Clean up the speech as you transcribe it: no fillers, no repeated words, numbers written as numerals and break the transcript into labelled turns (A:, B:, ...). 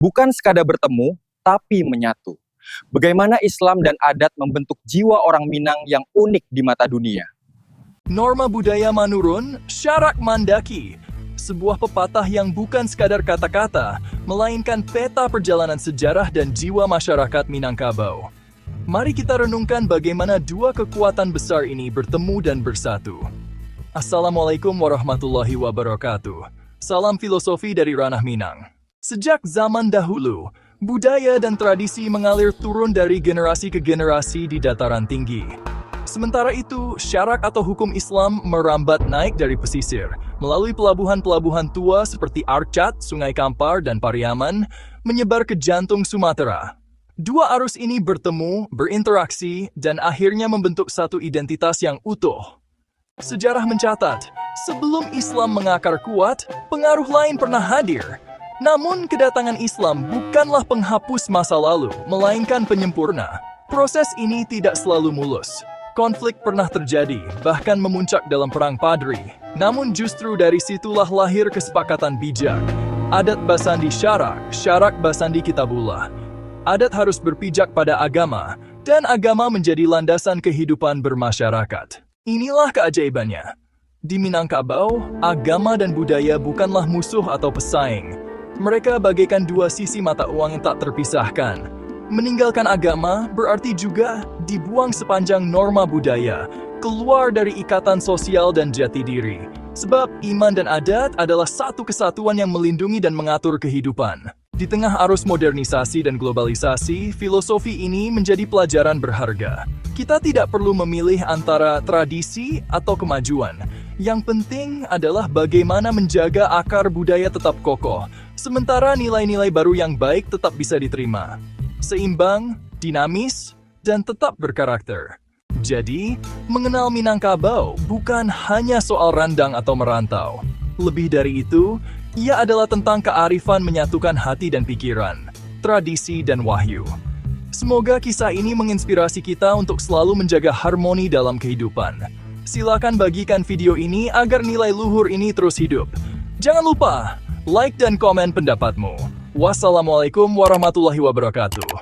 A: Bukan sekadar bertemu, tapi menyatu. Bagaimana Islam dan adat membentuk jiwa orang Minang yang unik di mata dunia.
B: Norma budaya manurun, syarak mandaki. Sebuah pepatah yang bukan sekadar kata-kata, melainkan peta perjalanan sejarah dan jiwa masyarakat Minangkabau. Mari kita renungkan bagaimana dua kekuatan besar ini bertemu dan bersatu. Assalamualaikum warahmatullahi wabarakatuh. Salam filosofi dari Ranah Minang. Sejak zaman dahulu, budaya dan tradisi mengalir turun dari generasi ke generasi di dataran tinggi. Sementara itu, syarak atau hukum Islam merambat naik dari pesisir, melalui pelabuhan-pelabuhan tua seperti Arcat, Sungai Kampar, dan Pariaman, menyebar ke jantung Sumatera. Dua arus ini bertemu, berinteraksi, dan akhirnya membentuk satu identitas yang utuh. Sejarah mencatat, sebelum Islam mengakar kuat, pengaruh lain pernah hadir. Namun, kedatangan Islam bukanlah penghapus masa lalu, melainkan penyempurna. Proses ini tidak selalu mulus. Konflik pernah terjadi, bahkan memuncak dalam Perang Padri. Namun justru dari situlah lahir kesepakatan bijak. Adat Basandi Syarak, Syarak Basandi Kitabullah. Adat harus berpijak pada agama, dan agama menjadi landasan kehidupan bermasyarakat. Inilah keajaibannya. Di Minangkabau, agama dan budaya bukanlah musuh atau pesaing. Mereka bagaikan dua sisi mata uang yang tak terpisahkan. Meninggalkan agama berarti juga dibuang sepanjang norma budaya, keluar dari ikatan sosial dan jati diri. Sebab iman dan adat adalah satu kesatuan yang melindungi dan mengatur kehidupan. Di tengah arus modernisasi dan globalisasi, filosofi ini menjadi pelajaran berharga. Kita tidak perlu memilih antara tradisi atau kemajuan. Yang penting adalah bagaimana menjaga akar budaya tetap kokoh, sementara nilai-nilai baru yang baik tetap bisa diterima. Seimbang, dinamis, dan tetap berkarakter. Jadi, mengenal Minangkabau bukan hanya soal randang atau merantau. Lebih dari itu, ia adalah tentang kearifan menyatukan hati dan pikiran, tradisi dan wahyu. Semoga kisah ini menginspirasi kita untuk selalu menjaga harmoni dalam kehidupan. Silakan bagikan video ini agar nilai luhur ini terus hidup. Jangan lupa, like dan komen pendapatmu. Wassalamualaikum warahmatullahi wabarakatuh.